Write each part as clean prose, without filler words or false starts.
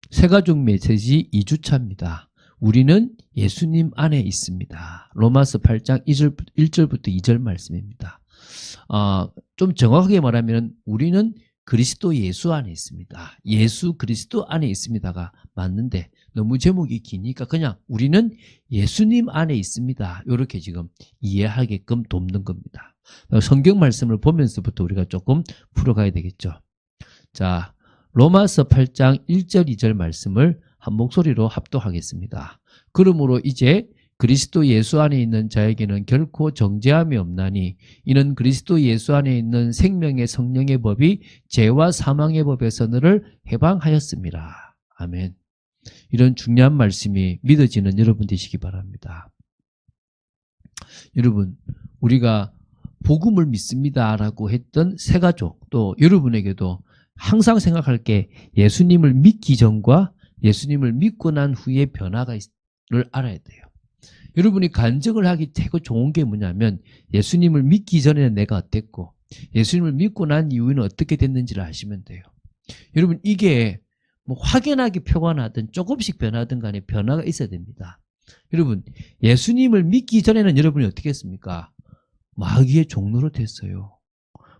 새가족 메시지 2주차입니다. 우리는 예수님 안에 있습니다. 로마서 8장 1절부터 2절 말씀입니다. 좀 정확하게 말하면 우리는 그리스도 예수 안에 있습니다. 예수 그리스도 안에 있습니다가 맞는데 너무 제목이 기니까 그냥 우리는 예수님 안에 있습니다. 이렇게 지금 이해하게끔 돕는 겁니다. 성경 말씀을 보면서부터 우리가 조금 풀어가야 되겠죠. 자, 로마서 8장 1절 2절 말씀을 한 목소리로 합독하겠습니다. 그러므로 이제 그리스도 예수 안에 있는 자에게는 결코 정죄함이 없나니 이는 그리스도 예수 안에 있는 생명의 성령의 법이 죄와 사망의 법에서 너를 해방하였습니다. 아멘. 이런 중요한 말씀이 믿어지는 여러분 되시기 바랍니다. 여러분, 우리가 복음을 믿습니다라고 했던 새가족, 또 여러분에게도 항상 생각할 게 예수님을 믿기 전과 예수님을 믿고 난 후의 변화를 알아야 돼요. 여러분이 간증을 하기 되게 좋은 게 뭐냐면 예수님을 믿기 전에는 내가 어땠고 예수님을 믿고 난 이후에는 어떻게 됐는지를 아시면 돼요. 여러분 이게 뭐 확연하게 표가 나든 조금씩 변하든 간에 변화가 있어야 됩니다. 여러분 예수님을 믿기 전에는 여러분이 어떻게 했습니까? 마귀의 종로로 됐어요.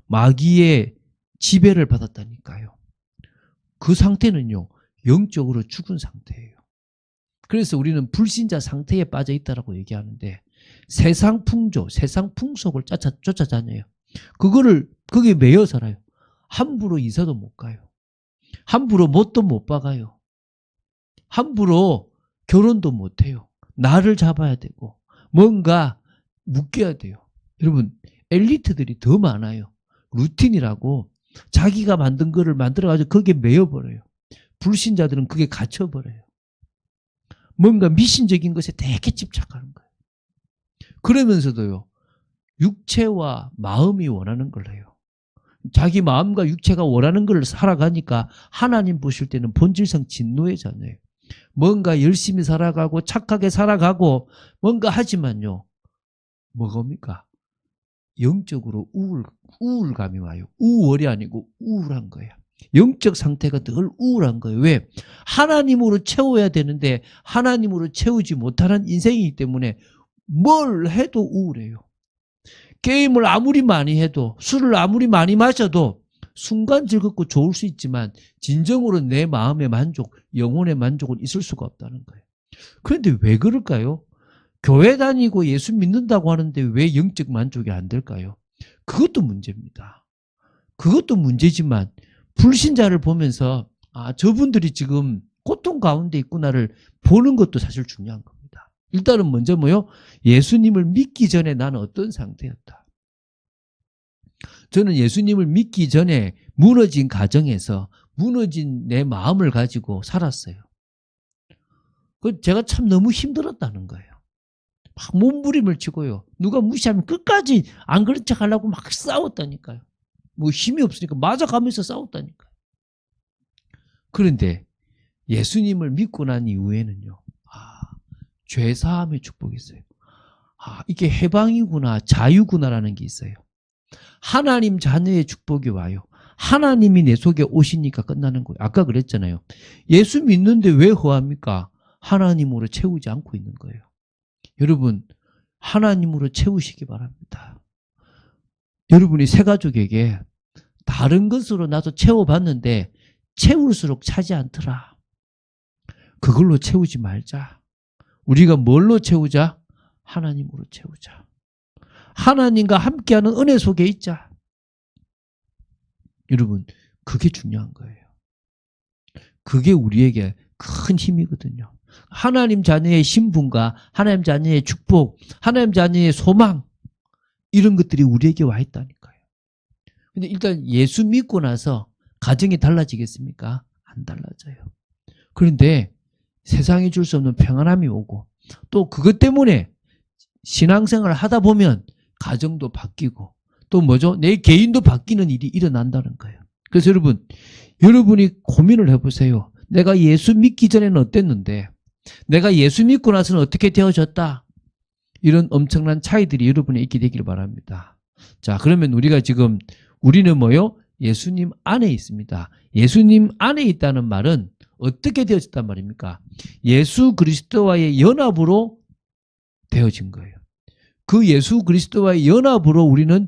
마귀의 지배를 받았다니까요. 그 상태는요 영적으로 죽은 상태예요. 그래서 우리는 불신자 상태에 빠져 있다라고 얘기하는데 세상 풍조, 세상 풍속을 쫓아다녀요. 거기에 매여 살아요. 함부로 이사도 못 가요. 함부로 못도 못 박아요. 함부로 결혼도 못 해요. 나를 잡아야 되고 뭔가 묶여야 돼요. 여러분 엘리트들이 더 많아요. 루틴이라고 자기가 만든 거를 만들어가지고 거기에 매여버려요. 불신자들은 그게 갇혀버려요. 뭔가 미신적인 것에 되게 집착하는 거예요. 그러면서도요, 육체와 마음이 원하는 걸 해요. 자기 마음과 육체가 원하는 걸 살아가니까 하나님 보실 때는 본질상 진노의 자녀예요. 뭔가 열심히 살아가고 착하게 살아가고 뭔가 하지만요, 뭐겁니까? 영적으로 우울감이 와요. 우월이 아니고 우울한 거예요. 영적 상태가 늘 우울한 거예요. 왜? 하나님으로 채워야 되는데 하나님으로 채우지 못하는 인생이기 때문에 뭘 해도 우울해요. 게임을 아무리 많이 해도 술을 아무리 많이 마셔도 순간 즐겁고 좋을 수 있지만 진정으로 내 마음의 만족, 영혼의 만족은 있을 수가 없다는 거예요. 그런데 왜 그럴까요? 교회 다니고 예수 믿는다고 하는데 왜 영적 만족이 안 될까요? 그것도 문제입니다. 그것도 문제지만 불신자를 보면서 저분들이 지금 고통 가운데 있구나를 보는 것도 사실 중요한 겁니다. 일단은 먼저 뭐요? 예수님을 믿기 전에 나는 어떤 상태였다. 저는 예수님을 믿기 전에 무너진 가정에서 무너진 내 마음을 가지고 살았어요. 제가 참 너무 힘들었다는 거예요. 막 몸부림을 치고요. 누가 무시하면 끝까지 안 그런 척 하려고 막 싸웠다니까요. 뭐 힘이 없으니까 맞아가면서 싸웠다니까요. 그런데 예수님을 믿고 난 이후에는요. 죄사함의 축복이 있어요. 이게 해방이구나, 자유구나라는 게 있어요. 하나님 자녀의 축복이 와요. 하나님이 내 속에 오시니까 끝나는 거예요. 아까 그랬잖아요. 예수 믿는데 왜 허합니까? 하나님으로 채우지 않고 있는 거예요. 여러분 하나님으로 채우시기 바랍니다. 여러분이 새가족에게 다른 것으로 나도 채워봤는데 채울수록 차지 않더라. 그걸로 채우지 말자. 우리가 뭘로 채우자? 하나님으로 채우자. 하나님과 함께하는 은혜 속에 있자. 여러분 그게 중요한 거예요. 그게 우리에게 큰 힘이거든요. 하나님 자녀의 신분과 하나님 자녀의 축복, 하나님 자녀의 소망 이런 것들이 우리에게 와 있다니까요. 근데 일단 예수 믿고 나서 가정이 달라지겠습니까? 안 달라져요. 그런데 세상에 줄 수 없는 평안함이 오고 또 그것 때문에 신앙생활을 하다 보면 가정도 바뀌고 또 뭐죠? 내 개인도 바뀌는 일이 일어난다는 거예요. 그래서 여러분이 고민을 해보세요. 내가 예수 믿기 전에는 어땠는데 내가 예수 믿고 나서는 어떻게 되어졌다? 이런 엄청난 차이들이 여러분에 있게 되기를 바랍니다. 자, 그러면 우리는 뭐요? 예수님 안에 있습니다. 예수님 안에 있다는 말은 어떻게 되어졌단 말입니까? 예수 그리스도와의 연합으로 되어진 거예요. 그 예수 그리스도와의 연합으로 우리는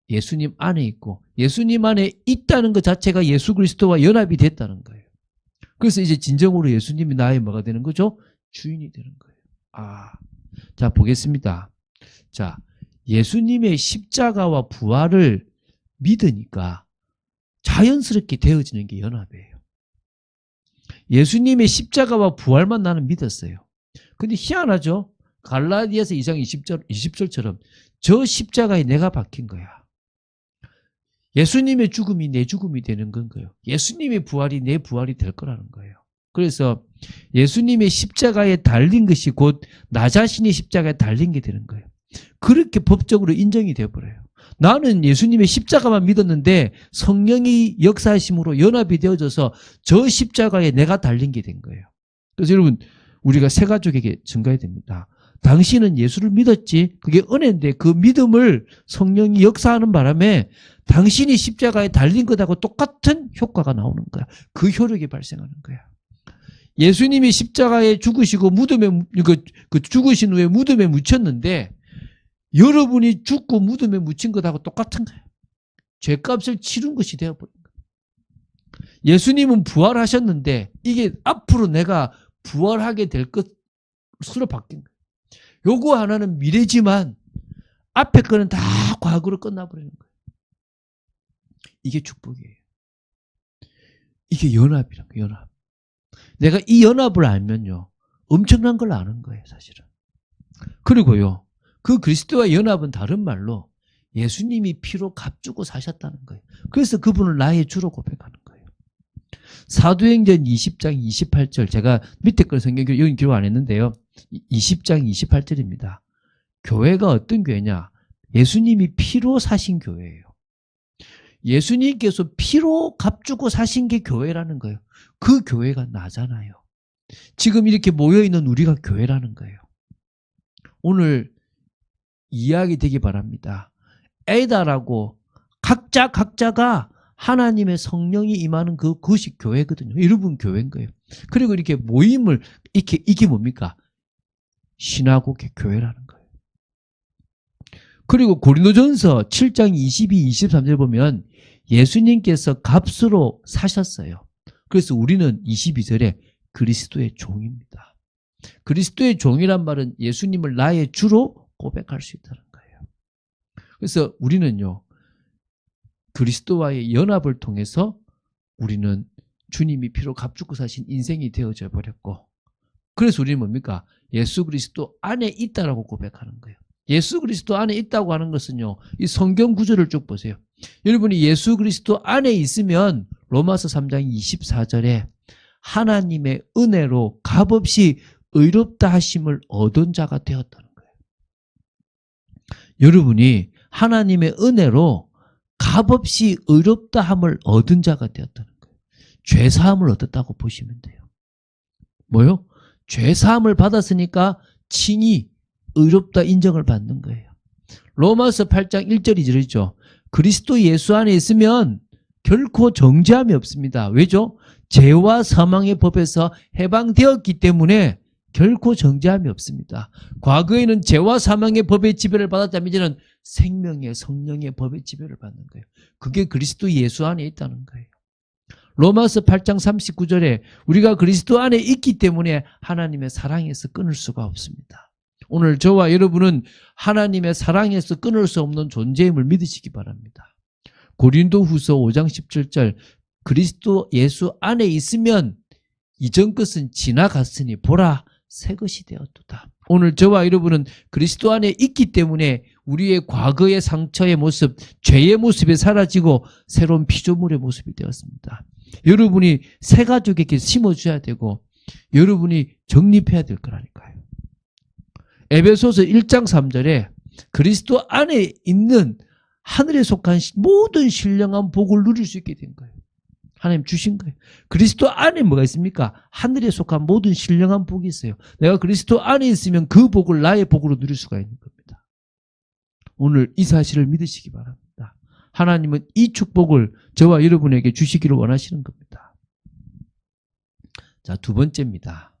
예수님 안에 있고 예수님 안에 있다는 것 자체가 예수 그리스도와 연합이 됐다는 거예요. 그래서 이제 진정으로 예수님이 나의 뭐가 되는 거죠? 주인이 되는 거예요. 자, 보겠습니다. 자, 예수님의 십자가와 부활을 믿으니까 자연스럽게 되어지는 게 연합이에요. 예수님의 십자가와 부활만 나는 믿었어요. 근데 희한하죠? 갈라디아서 2장 20절처럼 저 십자가에 내가 박힌 거야. 예수님의 죽음이 내 죽음이 되는 건 거예요. 예수님의 부활이 내 부활이 될 거라는 거예요. 그래서 예수님의 십자가에 달린 것이 곧 나 자신이 십자가에 달린 게 되는 거예요. 그렇게 법적으로 인정이 되어버려요. 나는 예수님의 십자가만 믿었는데 성령이 역사하심으로 연합이 되어져서 저 십자가에 내가 달린 게 된 거예요. 그래서 여러분, 우리가 새 가족에게 증가해야 됩니다. 당신은 예수를 믿었지. 그게 은혜인데 그 믿음을 성령이 역사하는 바람에 당신이 십자가에 달린 것하고 똑같은 효과가 나오는 거야. 그 효력이 발생하는 거야. 예수님이 십자가에 죽으시고 무덤에 죽으신 후에 무덤에 묻혔는데 여러분이 죽고 무덤에 묻힌 것하고 똑같은 거예요. 죄값을 치른 것이 되어버린 거예요. 예수님은 부활하셨는데 이게 앞으로 내가 부활하게 될 것으로 바뀐 거예요. 요거 하나는 미래지만 앞에 거는 다 과거로 끝나버리는 거예요. 이게 축복이에요. 이게 연합이란 거예요. 연합. 내가 이 연합을 알면요. 엄청난 걸 아는 거예요. 사실은. 그리고요. 그 그리스도와 연합은 다른 말로 예수님이 피로 값주고 사셨다는 거예요. 그래서 그분을 나의 주로 고백하는 거예요. 사도행전 20장 28절 제가 밑에 걸 성경 여기 기록 안 했는데요. 20장 28절입니다. 교회가 어떤 교회냐? 예수님이 피로 사신 교회예요. 예수님께서 피로 값주고 사신 게 교회라는 거예요. 그 교회가 나잖아요. 지금 이렇게 모여있는 우리가 교회라는 거예요. 오늘 이야기 되기 바랍니다. 에다라고 각자가 하나님의 성령이 임하는 그것이 교회거든요. 여러분 교회인 거예요. 그리고 이렇게 모임을 이게 뭡니까? 신화국의 교회라는 거예요. 그리고 고린도전서 7장 22, 23절 보면 예수님께서 값으로 사셨어요. 그래서 우리는 22절에 그리스도의 종입니다. 그리스도의 종이란 말은 예수님을 나의 주로 고백할 수 있다는 거예요. 그래서 우리는요. 그리스도와의 연합을 통해서 우리는 주님이 피로 값주고 사신 인생이 되어져 버렸고 그래서 우리는 뭡니까? 예수 그리스도 안에 있다라고 고백하는 거예요. 예수 그리스도 안에 있다고 하는 것은요. 이 성경 구절을 쭉 보세요. 여러분이 예수 그리스도 안에 있으면 로마서 3장 24절에 하나님의 은혜로 값없이 의롭다 하심을 얻은 자가 되었다는 거예요. 여러분이 하나님의 은혜로 값없이 의롭다 함을 얻은 자가 되었다는 거예요. 죄사함을 얻었다고 보시면 돼요. 뭐요? 죄사함을 받았으니까 칭이 의롭다 인정을 받는 거예요. 로마서 8장 1절 2절이죠. 그리스도 예수 안에 있으면 결코 정죄함이 없습니다. 왜죠? 죄와 사망의 법에서 해방되었기 때문에 결코 정죄함이 없습니다. 과거에는 죄와 사망의 법의 지배를 받았다면 이제는 생명의 성령의 법의 지배를 받는 거예요. 그게 그리스도 예수 안에 있다는 거예요. 로마서 8장 39절에 우리가 그리스도 안에 있기 때문에 하나님의 사랑에서 끊을 수가 없습니다. 오늘 저와 여러분은 하나님의 사랑에서 끊을 수 없는 존재임을 믿으시기 바랍니다. 고린도후서 5장 17절 그리스도 예수 안에 있으면 이전 것은 지나갔으니 보라 새 것이 되었도다. 오늘 저와 여러분은 그리스도 안에 있기 때문에 우리의 과거의 상처의 모습, 죄의 모습이 사라지고 새로운 피조물의 모습이 되었습니다. 여러분이 새 가족에게 심어줘야 되고 여러분이 정립해야 될 거라니까요. 에베소서 1장 3절에 그리스도 안에 있는 하늘에 속한 모든 신령한 복을 누릴 수 있게 된 거예요. 하나님 주신 거예요. 그리스도 안에 뭐가 있습니까? 하늘에 속한 모든 신령한 복이 있어요. 내가 그리스도 안에 있으면 그 복을 나의 복으로 누릴 수가 있는 겁니다. 오늘 이 사실을 믿으시기 바랍니다. 하나님은 이 축복을 저와 여러분에게 주시기를 원하시는 겁니다. 자, 두 번째입니다.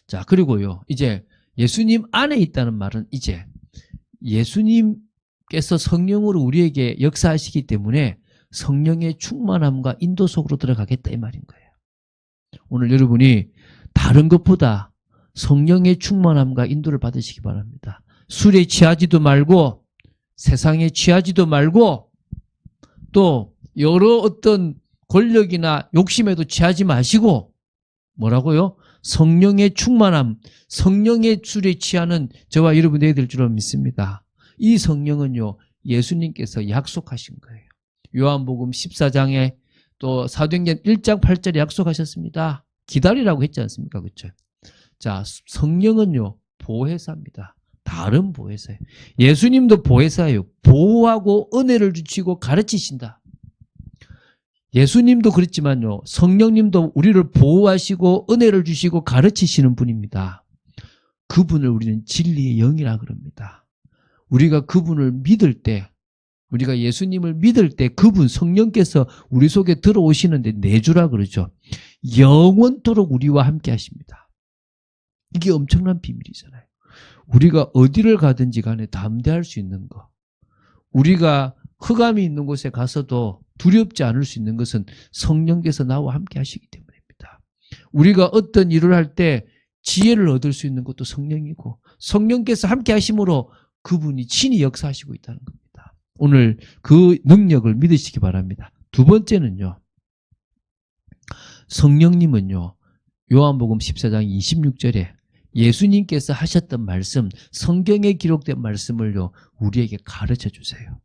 자, 그리고요, 이제 예수님 안에 있다는 말은 이제 예수님께서 성령으로 우리에게 역사하시기 때문에 성령의 충만함과 인도 속으로 들어가겠다 이 말인 거예요. 오늘 여러분이 다른 것보다 성령의 충만함과 인도를 받으시기 바랍니다. 술에 취하지도 말고 세상에 취하지도 말고 또 여러 어떤 권력이나 욕심에도 취하지 마시고 뭐라고요? 성령의 충만함, 성령의 술에 취하는 저와 여러분들이 될 줄로 믿습니다. 이 성령은요, 예수님께서 약속하신 거예요. 요한복음 14장에 또 사도행전 1장 8절에 약속하셨습니다. 기다리라고 했지 않습니까? 그렇죠? 자, 성령은요, 보혜사입니다. 다른 보혜사예요. 예수님도 보혜사예요. 보호하고 은혜를 주시고 가르치신다. 예수님도 그랬지만요, 성령님도 우리를 보호하시고 은혜를 주시고 가르치시는 분입니다. 그분을 우리는 진리의 영이라 그럽니다. 우리가 그분을 믿을 때, 우리가 예수님을 믿을 때 그분 성령께서 우리 속에 들어오시는데 내주라 그러죠. 영원토록 우리와 함께 하십니다. 이게 엄청난 비밀이잖아요. 우리가 어디를 가든지 간에 담대할 수 있는 거, 우리가 흑암이 있는 곳에 가서도 두렵지 않을 수 있는 것은 성령께서 나와 함께 하시기 때문입니다. 우리가 어떤 일을 할 때 지혜를 얻을 수 있는 것도 성령이고 성령께서 함께 하심으로 그분이 친히 역사하시고 있다는 겁니다. 오늘 그 능력을 믿으시기 바랍니다. 두 번째는요, 성령님은요, 요한복음 14장 26절에 예수님께서 하셨던 말씀, 성경에 기록된 말씀을요, 우리에게 가르쳐 주세요.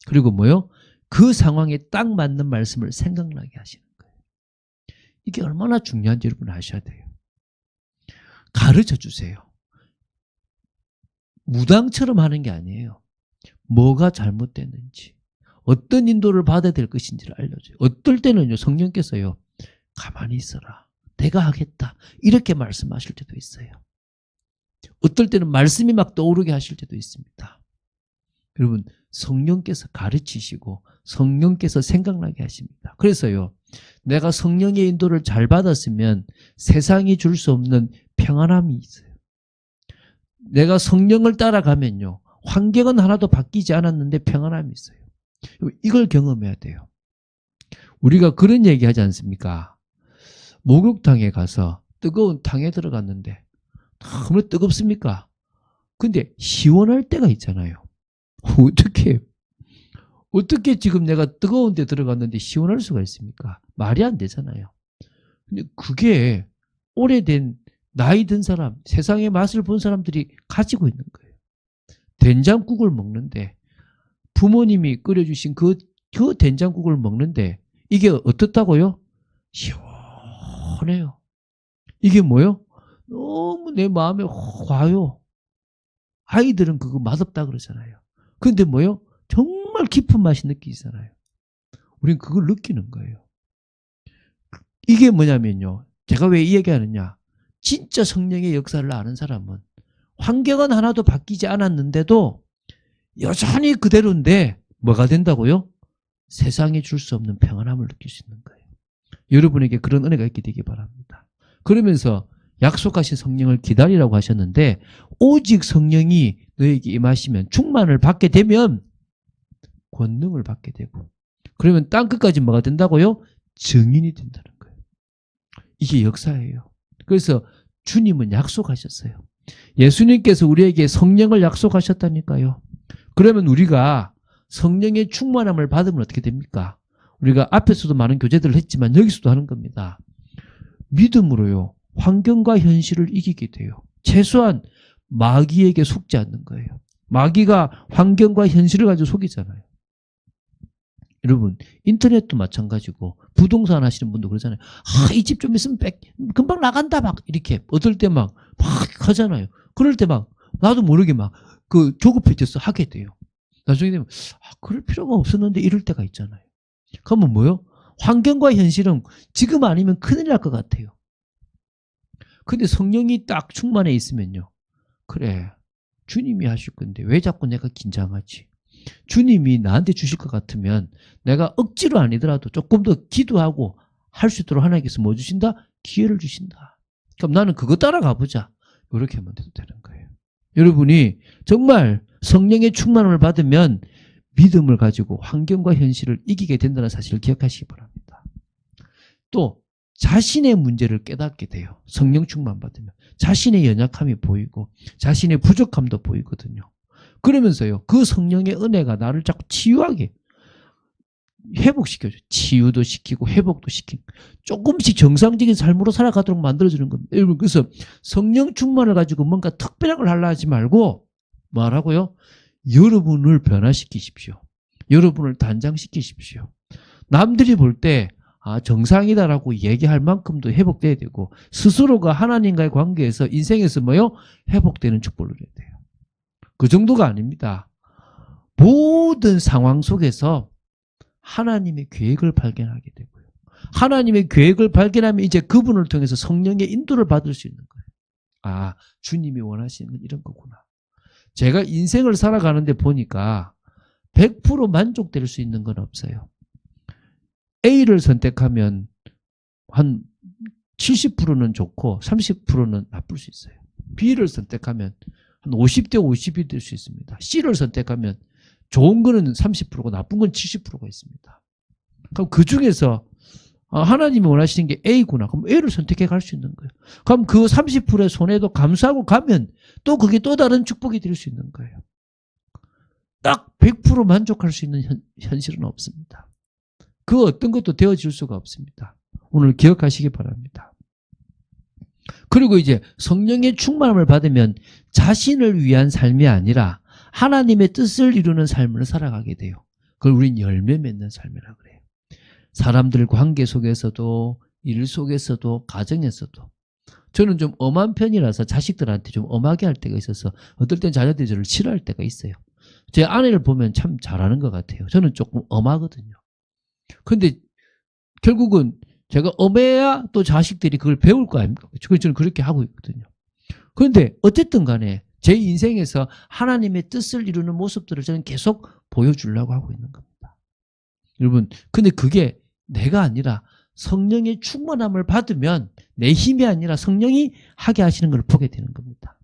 그리고 뭐요? 그 상황에 딱 맞는 말씀을 생각나게 하시는 거예요. 이게 얼마나 중요한지 여러분 아셔야 돼요. 가르쳐 주세요. 무당처럼 하는 게 아니에요. 뭐가 잘못됐는지, 어떤 인도를 받아야 될 것인지를 알려줘요. 어떨 때는요, 성령께서요, 가만히 있어라, 내가 하겠다, 이렇게 말씀하실 때도 있어요. 어떨 때는 말씀이 막 떠오르게 하실 때도 있습니다. 여러분, 성령께서 가르치시고 성령께서 생각나게 하십니다. 그래서요, 내가 성령의 인도를 잘 받았으면 세상이 줄 수 없는 평안함이 있어요. 내가 성령을 따라가면요, 환경은 하나도 바뀌지 않았는데 평안함이 있어요. 이걸 경험해야 돼요. 우리가 그런 얘기 하지 않습니까? 목욕탕에 가서 뜨거운 탕에 들어갔는데 너무 뜨겁습니까? 근데 시원할 때가 있잖아요. 어떻게 지금 내가 뜨거운 데 들어갔는데 시원할 수가 있습니까? 말이 안 되잖아요. 근데 그게 오래된 나이 든 사람, 세상의 맛을 본 사람들이 가지고 있는 거예요. 된장국을 먹는데 부모님이 끓여주신 그 된장국을 먹는데 이게 어떻다고요? 시원해요. 이게 뭐요? 너무 내 마음에 와요. 아이들은 그거 맛없다 그러잖아요. 근데 뭐요? 정말 깊은 맛이 느끼잖아요. 우린 그걸 느끼는 거예요. 이게 뭐냐면요, 제가 왜 이 얘기하느냐, 진짜 성령의 역사를 아는 사람은 환경은 하나도 바뀌지 않았는데도 여전히 그대로인데 뭐가 된다고요? 세상에 줄 수 없는 평안함을 느낄 수 있는 거예요. 여러분에게 그런 은혜가 있게 되기 바랍니다. 그러면서 약속하신 성령을 기다리라고 하셨는데, 오직 성령이 너에게 임하시면, 충만을 받게 되면 권능을 받게 되고, 그러면 땅끝까지 뭐가 된다고요? 증인이 된다는 거예요. 이게 역사예요. 그래서 주님은 약속하셨어요. 예수님께서 우리에게 성령을 약속하셨다니까요. 그러면 우리가 성령의 충만함을 받으면 어떻게 됩니까? 우리가 앞에서도 많은 교제들을 했지만 여기서도 하는 겁니다. 믿음으로요, 환경과 현실을 이기게 돼요. 최소한 마귀에게 속지 않는 거예요. 마귀가 환경과 현실을 가지고 속이잖아요. 여러분, 인터넷도 마찬가지고 부동산 하시는 분도 그러잖아요. 이 집 좀 있으면 금방 나간다, 막 이렇게. 어떨 때 막 하잖아요. 그럴 때 막 나도 모르게 막 조급해져서 하게 돼요. 나중에 되면 그럴 필요가 없었는데 이럴 때가 있잖아요. 그러면 뭐요? 환경과 현실은 지금 아니면 큰일 날 것 같아요. 근데 성령이 딱 충만해 있으면요, 그래, 주님이 하실 건데 왜 자꾸 내가 긴장하지? 주님이 나한테 주실 것 같으면 내가 억지로 아니더라도 조금 더 기도하고 할 수 있도록 하나님께서 뭐 주신다? 기회를 주신다. 그럼 나는 그거 따라가 보자. 이렇게 하면 돼도 되는 거예요. 여러분이 정말 성령의 충만함을 받으면 믿음을 가지고 환경과 현실을 이기게 된다는 사실을 기억하시기 바랍니다. 또 자신의 문제를 깨닫게 돼요. 성령 충만 받으면. 자신의 연약함이 보이고 자신의 부족함도 보이거든요. 그러면서요. 그 성령의 은혜가 나를 자꾸 치유하게 회복시켜줘요. 치유도 시키고 회복도 시키고 조금씩 정상적인 삶으로 살아가도록 만들어주는 겁니다. 여러분 그래서 성령 충만을 가지고 뭔가 특별한 걸 하려 하지 말고 뭐라고요? 여러분을 변화시키십시오. 여러분을 단장시키십시오. 남들이 볼 때 정상이다라고 얘기할 만큼도 회복돼야 되고 스스로가 하나님과의 관계에서 인생에서 뭐요? 회복되는 축복을 누려야 돼요. 그 정도가 아닙니다. 모든 상황 속에서 하나님의 계획을 발견하게 되고요. 하나님의 계획을 발견하면 이제 그분을 통해서 성령의 인도를 받을 수 있는 거예요. 주님이 원하시는 건 이런 거구나. 제가 인생을 살아가는데 보니까 100% 만족될 수 있는 건 없어요. A를 선택하면 한 70%는 좋고 30%는 나쁠 수 있어요. B를 선택하면 한 50대 50이 될 수 있습니다. C를 선택하면 좋은 거는 30%고 나쁜 건 70%가 있습니다. 그럼 그 중에서 하나님이 원하시는 게 A구나. 그럼 A를 선택해 갈 수 있는 거예요. 그럼 그 30%의 손해도 감수하고 가면 또 그게 또 다른 축복이 될 수 있는 거예요. 딱 100% 만족할 수 있는 현실은 없습니다. 그 어떤 것도 되어질 수가 없습니다. 오늘 기억하시기 바랍니다. 그리고 이제 성령의 충만함을 받으면 자신을 위한 삶이 아니라 하나님의 뜻을 이루는 삶을 살아가게 돼요. 그걸 우린 열매 맺는 삶이라고 그래요. 사람들 관계 속에서도 일 속에서도 가정에서도 저는 좀 엄한 편이라서 자식들한테 좀 엄하게 할 때가 있어서 어떨 땐 자녀들이 저를 싫어할 때가 있어요. 제 아내를 보면 참 잘하는 것 같아요. 저는 조금 엄하거든요. 근데 결국은 제가 엄해야 또 자식들이 그걸 배울 거 아닙니까? 그래서 저는 그렇게 하고 있거든요. 그런데 어쨌든 간에 제 인생에서 하나님의 뜻을 이루는 모습들을 저는 계속 보여주려고 하고 있는 겁니다. 여러분, 근데 그게 내가 아니라 성령의 충만함을 받으면 내 힘이 아니라 성령이 하게 하시는 걸 보게 되는 겁니다.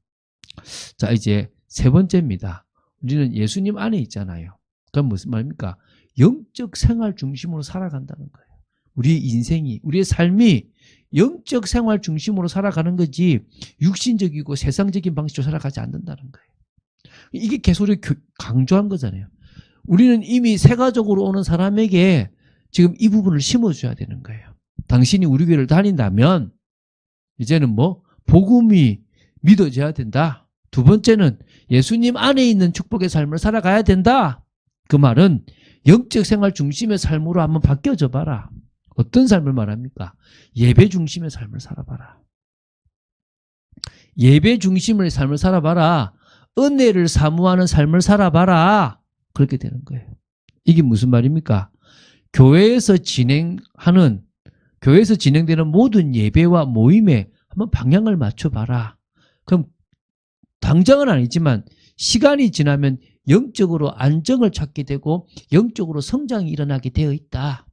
자, 이제 세 번째입니다. 우리는 예수님 안에 있잖아요. 그건 무슨 말입니까? 영적 생활 중심으로 살아간다는 거예요. 우리의 인생이, 우리의 삶이 영적 생활 중심으로 살아가는 거지 육신적이고 세상적인 방식으로 살아가지 않는다는 거예요. 이게 계속 강조한 거잖아요. 우리는 이미 세가적으로 오는 사람에게 지금 이 부분을 심어줘야 되는 거예요. 당신이 우리 교회를 다닌다면 이제는 복음이 믿어져야 된다. 두 번째는 예수님 안에 있는 축복의 삶을 살아가야 된다. 그 말은 영적 생활 중심의 삶으로 한번 바뀌어져 봐라. 어떤 삶을 말합니까? 예배 중심의 삶을 살아봐라. 예배 중심의 삶을 살아봐라. 은혜를 사모하는 삶을 살아봐라. 그렇게 되는 거예요. 이게 무슨 말입니까? 교회에서 진행되는 모든 예배와 모임에 한번 방향을 맞춰봐라. 그럼 당장은 아니지만 시간이 지나면 영적으로 안정을 찾게 되고 영적으로 성장이 일어나게 되어 있다.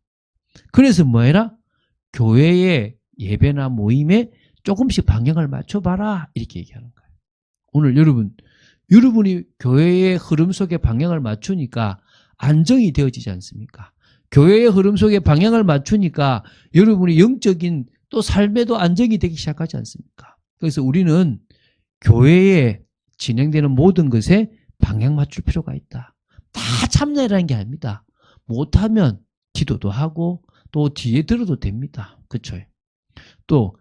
그래서 뭐해라? 교회의 예배나 모임에 조금씩 방향을 맞춰봐라. 이렇게 얘기하는 거예요. 오늘 여러분이 교회의 흐름 속에 방향을 맞추니까 안정이 되어지지 않습니까? 교회의 흐름 속에 방향을 맞추니까 여러분이 영적인 또 삶에도 안정이 되기 시작하지 않습니까? 그래서 우리는 교회에 진행되는 모든 것에 방향 맞출 필요가 있다. 다 참여라는 게 아닙니다. 못하면 기도도 하고 또 뒤에 들어도 됩니다. 그렇죠? 또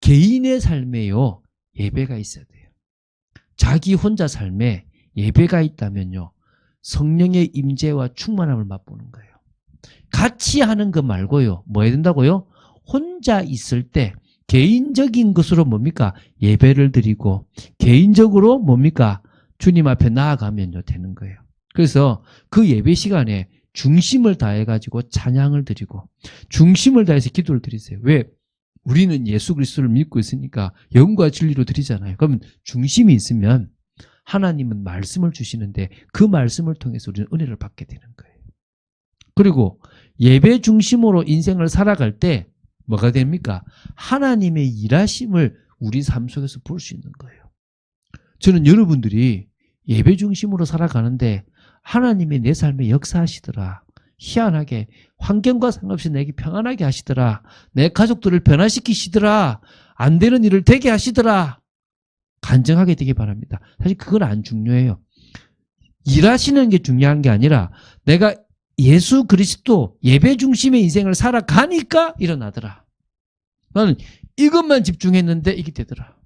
개인의 삶에요. 예배가 있어야 돼요. 자기 혼자 삶에 예배가 있다면요. 성령의 임재와 충만함을 맛보는 거예요. 같이 하는 것 말고요. 뭐 해야 된다고요? 혼자 있을 때 개인적인 것으로 뭡니까? 예배를 드리고 개인적으로 뭡니까? 주님 앞에 나아가면요 되는 거예요. 그래서 그 예배 시간에 중심을 다해가지고 찬양을 드리고 중심을 다해서 기도를 드리세요. 왜? 우리는 예수 그리스도를 믿고 있으니까 영과 진리로 드리잖아요. 그러면 중심이 있으면 하나님은 말씀을 주시는데 그 말씀을 통해서 우리는 은혜를 받게 되는 거예요. 그리고 예배 중심으로 인생을 살아갈 때 뭐가 됩니까? 하나님의 일하심을 우리 삶 속에서 볼 수 있는 거예요. 저는 여러분들이 예배 중심으로 살아가는데 하나님이 내 삶에 역사하시더라. 희한하게 환경과 상관없이 내게 평안하게 하시더라. 내 가족들을 변화시키시더라. 안 되는 일을 되게 하시더라. 간증하게 되기 바랍니다. 사실 그건 안 중요해요. 일하시는 게 중요한 게 아니라 내가 예수 그리스도 예배 중심의 인생을 살아가니까 일어나더라. 나는 이것만 집중했는데 이게 되더라.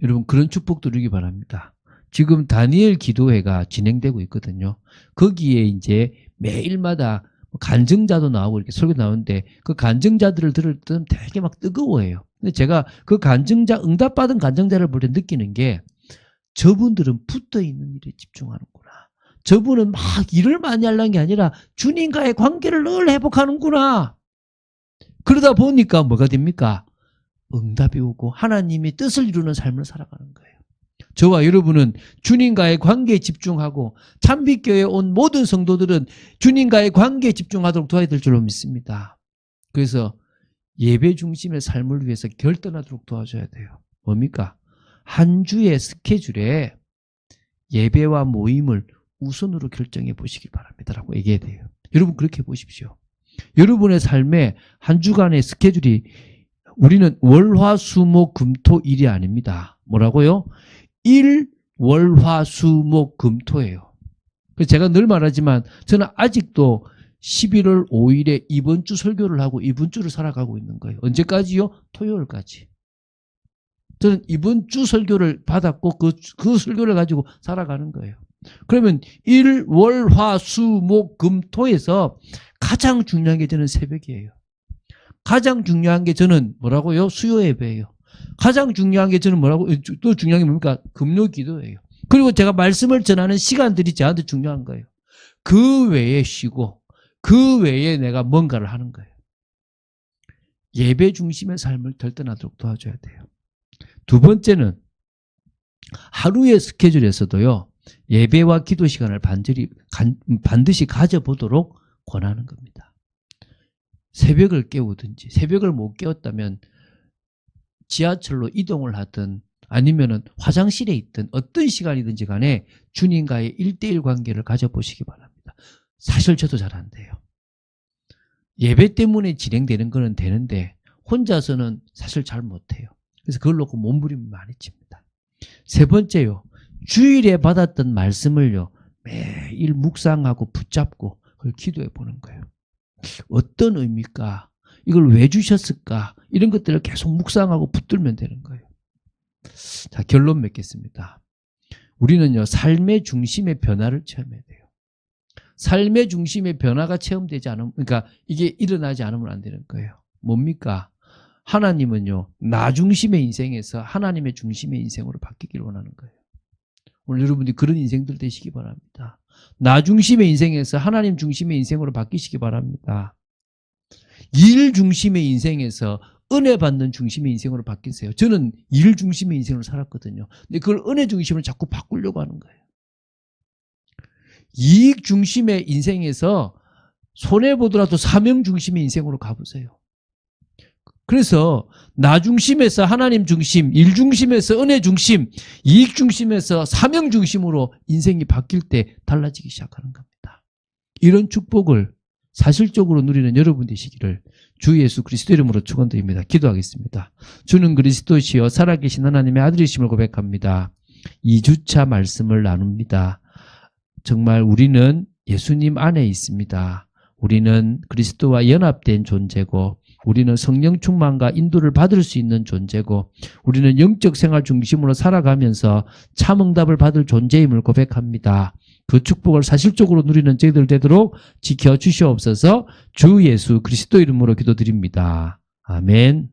여러분 그런 축복 누리기 바랍니다. 지금 다니엘 기도회가 진행되고 있거든요. 거기에 이제 매일마다 간증자도 나오고 이렇게 설교 나오는데 그 간증자들을 들을 때는 되게 막 뜨거워해요. 근데 제가 그 간증자, 응답받은 간증자를 볼 때 느끼는 게 저분들은 붙어 있는 일에 집중하는구나. 저분은 막 일을 많이 하려는 게 아니라 주님과의 관계를 늘 회복하는구나. 그러다 보니까 뭐가 됩니까? 응답이 오고 하나님의 뜻을 이루는 삶을 살아가는 거예요. 저와 여러분은 주님과의 관계에 집중하고 참빛교회에 온 모든 성도들은 주님과의 관계에 집중하도록 도와야 될 줄로 믿습니다. 그래서 예배 중심의 삶을 위해서 결단하도록 도와줘야 돼요. 뭡니까? 한 주의 스케줄에 예배와 모임을 우선으로 결정해 보시기 바랍니다. 라고 얘기해야 돼요. 여러분 그렇게 보십시오. 여러분의 삶에 한 주간의 스케줄이 우리는 월, 화, 수, 목, 금, 토, 일이 아닙니다. 뭐라고요? 일, 월, 화, 수, 목, 금, 토예요. 그래서 제가 늘 말하지만 저는 아직도 11월 5일에 이번 주 설교를 하고 이번 주를 살아가고 있는 거예요. 언제까지요? 토요일까지. 저는 이번 주 설교를 받았고 그 설교를 가지고 살아가는 거예요. 그러면 일, 월, 화, 수, 목, 금, 토에서 가장 중요한 게 저는 새벽이에요. 가장 중요한 게 저는 뭐라고요? 수요 예배예요. 가장 중요한 게 저는 뭐라고? 또 중요한 게 뭡니까? 금요 기도예요. 그리고 제가 말씀을 전하는 시간들이 저한테 중요한 거예요. 그 외에 쉬고 그 외에 내가 뭔가를 하는 거예요. 예배 중심의 삶을 결단하도록 도와줘야 돼요. 두 번째는 하루의 스케줄에서도요. 예배와 기도 시간을 반드시 가져보도록 권하는 겁니다. 새벽을 깨우든지 새벽을 못 깨웠다면 지하철로 이동을 하든 아니면은 화장실에 있든 어떤 시간이든지 간에 주님과의 1대1 관계를 가져보시기 바랍니다. 사실 저도 잘 안 돼요. 예배 때문에 진행되는 거는 되는데 혼자서는 사실 잘 못해요. 그래서 그걸 놓고 몸부림을 많이 칩니다. 세 번째요. 주일에 받았던 말씀을요. 매일 묵상하고 붙잡고 그걸 기도해 보는 거예요. 어떤 의미일까? 이걸 왜 주셨을까? 이런 것들을 계속 묵상하고 붙들면 되는 거예요. 자, 결론 맺겠습니다. 우리는요, 삶의 중심의 변화를 체험해야 돼요. 삶의 중심의 변화가 체험되지 않으면, 그러니까 이게 일어나지 않으면 안 되는 거예요. 뭡니까? 하나님은요, 나 중심의 인생에서 하나님의 중심의 인생으로 바뀌기를 원하는 거예요. 오늘 여러분들이 그런 인생들 되시기 바랍니다. 나 중심의 인생에서 하나님 중심의 인생으로 바뀌시기 바랍니다. 일 중심의 인생에서 은혜 받는 중심의 인생으로 바뀌세요. 저는 일 중심의 인생으로 살았거든요. 근데 그걸 은혜 중심으로 자꾸 바꾸려고 하는 거예요. 이익 중심의 인생에서 손해보더라도 사명 중심의 인생으로 가보세요. 그래서 나 중심에서 하나님 중심, 일 중심에서 은혜 중심, 이익 중심에서 사명 중심으로 인생이 바뀔 때 달라지기 시작하는 겁니다. 이런 축복을 사실적으로 누리는 여러분 되시기를 주 예수 그리스도 이름으로 축원드립니다. 기도하겠습니다. 주는 그리스도시여 살아계신 하나님의 아들이심을 고백합니다. 2주차 말씀을 나눕니다. 정말 우리는 예수님 안에 있습니다. 우리는 그리스도와 연합된 존재고 우리는 성령 충만과 인도를 받을 수 있는 존재고 우리는 영적 생활 중심으로 살아가면서 참 응답을 받을 존재임을 고백합니다. 그 축복을 사실적으로 누리는 저희들 되도록 지켜주시옵소서. 주 예수 그리스도 이름으로 기도드립니다. 아멘.